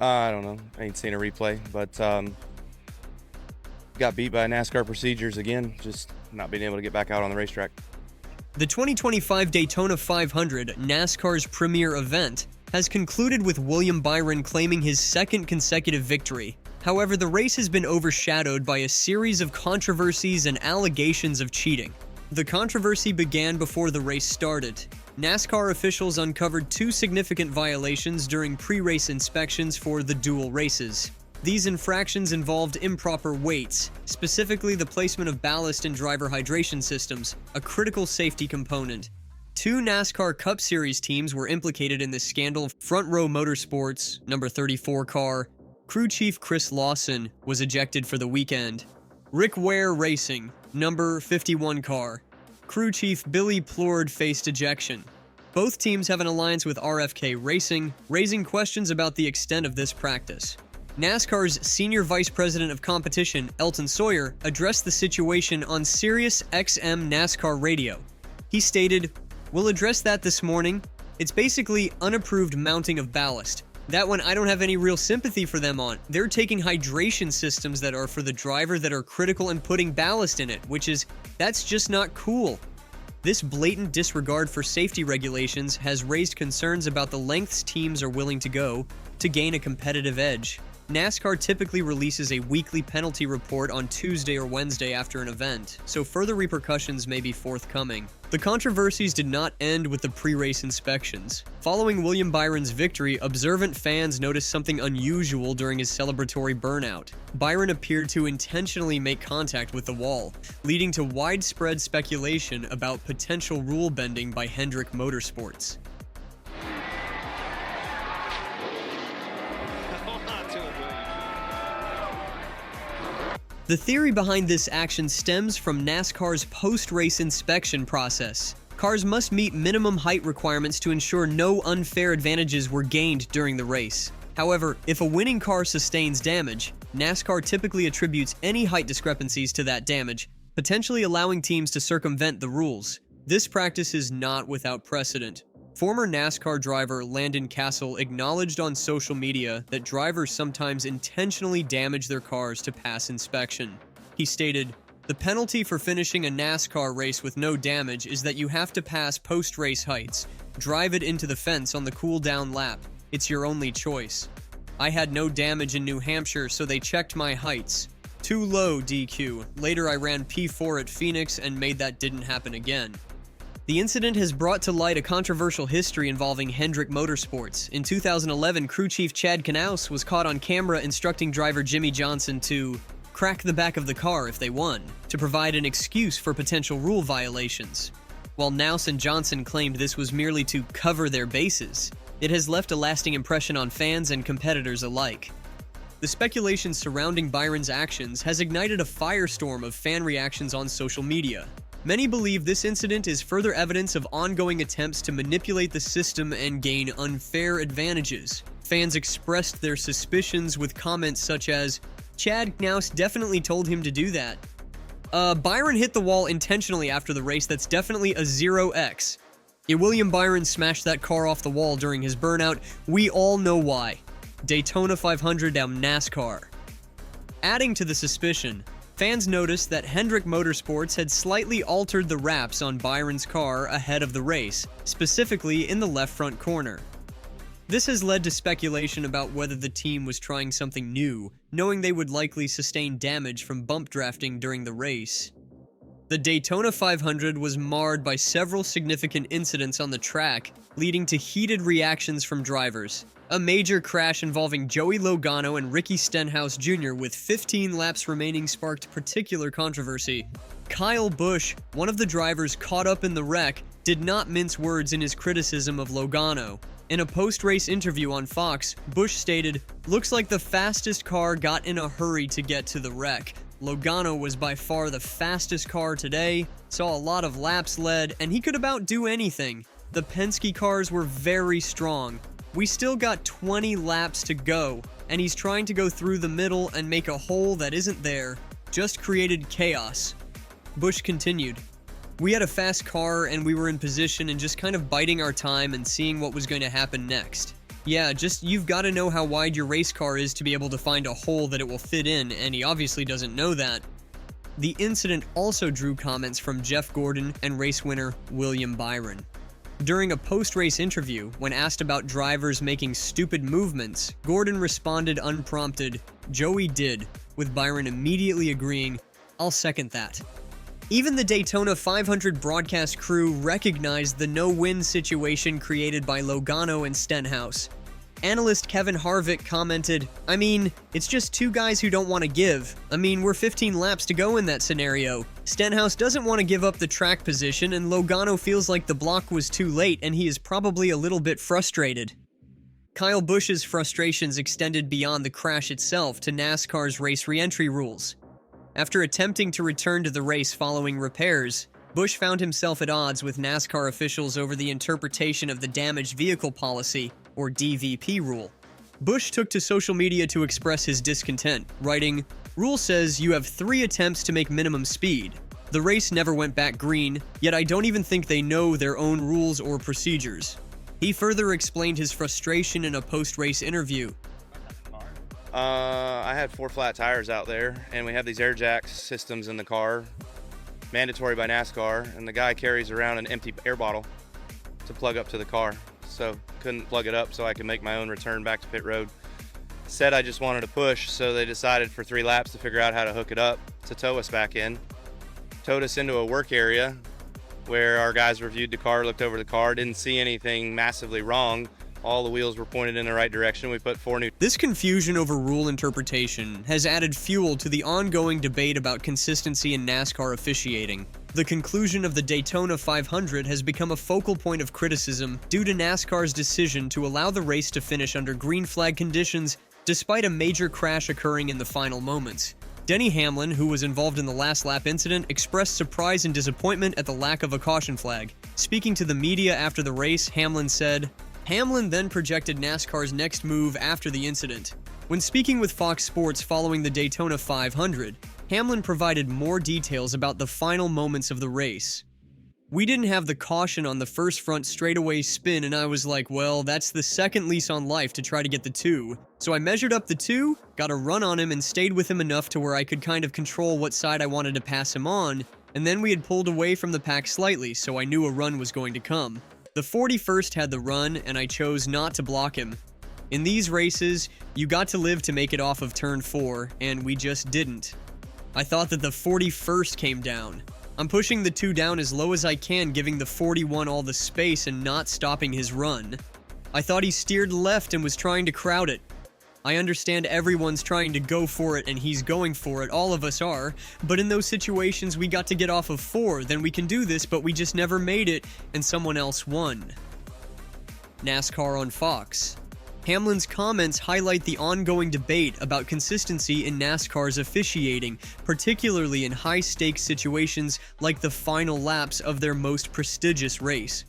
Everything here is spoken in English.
I don't know. I ain't seen a replay, but got beat by NASCAR procedures again, just not being able to get back out on the racetrack. The 2025 Daytona 500, NASCAR's premier event, has concluded with William Byron claiming his second consecutive victory. However, the race has been overshadowed by a series of controversies and allegations of cheating. The controversy began before the race started. NASCAR officials uncovered two significant violations during pre-race inspections for the dual races. These infractions involved improper weights, specifically the placement of ballast and driver hydration systems, a critical safety component. Two NASCAR Cup Series teams were implicated in this scandal. Front Row Motorsports, number 34 car, crew chief Chris Lawson was ejected for the weekend. Ware Racing, number 51 car, crew chief Billy Plord faced ejection. Both teams have an alliance with RFK Racing, raising questions about the extent of this practice. NASCAR's Senior Vice President of Competition, Elton Sawyer, addressed the situation on Sirius XM NASCAR Radio. He stated, "We'll address that this morning. It's basically unapproved mounting of ballast. That one I don't have any real sympathy for them on. They're taking hydration systems that are for the driver that are critical and putting ballast in it, that's just not cool." This blatant disregard for safety regulations has raised concerns about the lengths teams are willing to go to gain a competitive edge. NASCAR typically releases a weekly penalty report on Tuesday or Wednesday after an event, so further repercussions may be forthcoming. The controversies did not end with the pre-race inspections. Following William Byron's victory, observant fans noticed something unusual during his celebratory burnout. Byron appeared to intentionally make contact with the wall, leading to widespread speculation about potential rule bending by Hendrick Motorsports. The theory behind this action stems from NASCAR's post-race inspection process. Cars must meet minimum height requirements to ensure no unfair advantages were gained during the race. However, if a winning car sustains damage, NASCAR typically attributes any height discrepancies to that damage, potentially allowing teams to circumvent the rules. This practice is not without precedent. Former NASCAR driver Landon Castle acknowledged on social media that drivers sometimes intentionally damage their cars to pass inspection. He stated, "The penalty for finishing a NASCAR race with no damage is that you have to pass post-race heights. Drive it into the fence on the cool-down lap. It's your only choice. I had no damage in New Hampshire, so they checked my heights. Too low, DQ. Later I ran P4 at Phoenix and made that didn't happen again." The incident has brought to light a controversial history involving Hendrick Motorsports. In 2011, crew chief Chad Knaus was caught on camera instructing driver Jimmy Johnson to crack the back of the car if they won, to provide an excuse for potential rule violations. While Knaus and Johnson claimed this was merely to cover their bases, it has left a lasting impression on fans and competitors alike. The speculation surrounding Byron's actions has ignited a firestorm of fan reactions on social media. Many believe this incident is further evidence of ongoing attempts to manipulate the system and gain unfair advantages. Fans expressed their suspicions with comments such as, "Chad Knaus definitely told him to do that. Byron hit the wall intentionally after the race, that's definitely a 0x. Yeah, William Byron smashed that car off the wall during his burnout, we all know why. Daytona 500 down NASCAR." Adding to the suspicion, fans noticed that Hendrick Motorsports had slightly altered the wraps on Byron's car ahead of the race, specifically in the left front corner. This has led to speculation about whether the team was trying something new, knowing they would likely sustain damage from bump drafting during the race. The Daytona 500 was marred by several significant incidents on the track, leading to heated reactions from drivers. A major crash involving Joey Logano and Ricky Stenhouse Jr. with 15 laps remaining sparked particular controversy. Kyle Busch, one of the drivers caught up in the wreck, did not mince words in his criticism of Logano. In a post-race interview on Fox, Busch stated, "Looks like the fastest car got in a hurry to get to the wreck. Logano was by far the fastest car today, saw a lot of laps led, and he could about do anything. The Penske cars were very strong. We still got 20 laps to go, and he's trying to go through the middle and make a hole that isn't there. Just created chaos." Busch continued, "We had a fast car and we were in position and just kind of biding our time and seeing what was going to happen next. Yeah, just you've got to know how wide your race car is to be able to find a hole that it will fit in, and he obviously doesn't know that. The incident also drew comments from Jeff Gordon and race winner William Byron. During a post-race interview, when asked about drivers making stupid movements, Gordon responded unprompted, "Joey did," with Byron immediately agreeing, "I'll second that." Even the Daytona 500 broadcast crew recognized the no-win situation created by Logano and Stenhouse. Analyst Kevin Harvick commented, "I mean, it's just two guys who don't want to give. I mean, we're 15 laps to go in that scenario. Stenhouse doesn't want to give up the track position, and Logano feels like the block was too late, and he is probably a little bit frustrated." Kyle Busch's frustrations extended beyond the crash itself to NASCAR's race re-entry rules. After attempting to return to the race following repairs, Busch found himself at odds with NASCAR officials over the interpretation of the damaged vehicle policy, or DVP rule. Busch took to social media to express his discontent, writing, "Rule says you have 3 attempts to make minimum speed. The race never went back green, yet I don't even think they know their own rules or procedures." He further explained his frustration in a post-race interview. I had 4 flat tires out there, and we have these air jack systems in the car, mandatory by NASCAR, and the guy carries around an empty air bottle to plug up to the car. So couldn't plug it up so I could make my own return back to pit road. Said I just wanted to push, so they decided for 3 laps to figure out how to hook it up to tow us back in. Towed us into a work area where our guys reviewed the car, looked over the car, didn't see anything massively wrong. All the wheels were pointed in the right direction. We put 4 new... This confusion over rule interpretation has added fuel to the ongoing debate about consistency in NASCAR officiating. The conclusion of the Daytona 500 has become a focal point of criticism due to NASCAR's decision to allow the race to finish under green flag conditions despite a major crash occurring in the final moments. Denny Hamlin, who was involved in the last lap incident, expressed surprise and disappointment at the lack of a caution flag. Speaking to the media after the race, Hamlin said, Hamlin then projected NASCAR's next move after the incident. When speaking with Fox Sports following the Daytona 500, Hamlin provided more details about the final moments of the race. "We didn't have the caution on the first front straightaway spin, and I was like, well, that's the second lease on life to try to get the 2. So I measured up the 2, got a run on him, and stayed with him enough to where I could kind of control what side I wanted to pass him on, and then we had pulled away from the pack slightly, so I knew a run was going to come. The 41st had the run, and I chose not to block him. In these races, you got to live to make it off of turn 4, and we just didn't. I thought that the 41st came down. I'm pushing the 2 down as low as I can, giving the 41 all the space and not stopping his run. I thought he steered left and was trying to crowd it. I understand everyone's trying to go for it and he's going for it, all of us are, but in those situations we got to get off of 4, then we can do this, but we just never made it, and someone else won." NASCAR on Fox. Hamlin's comments highlight the ongoing debate about consistency in NASCAR's officiating, particularly in high-stakes situations like the final laps of their most prestigious race.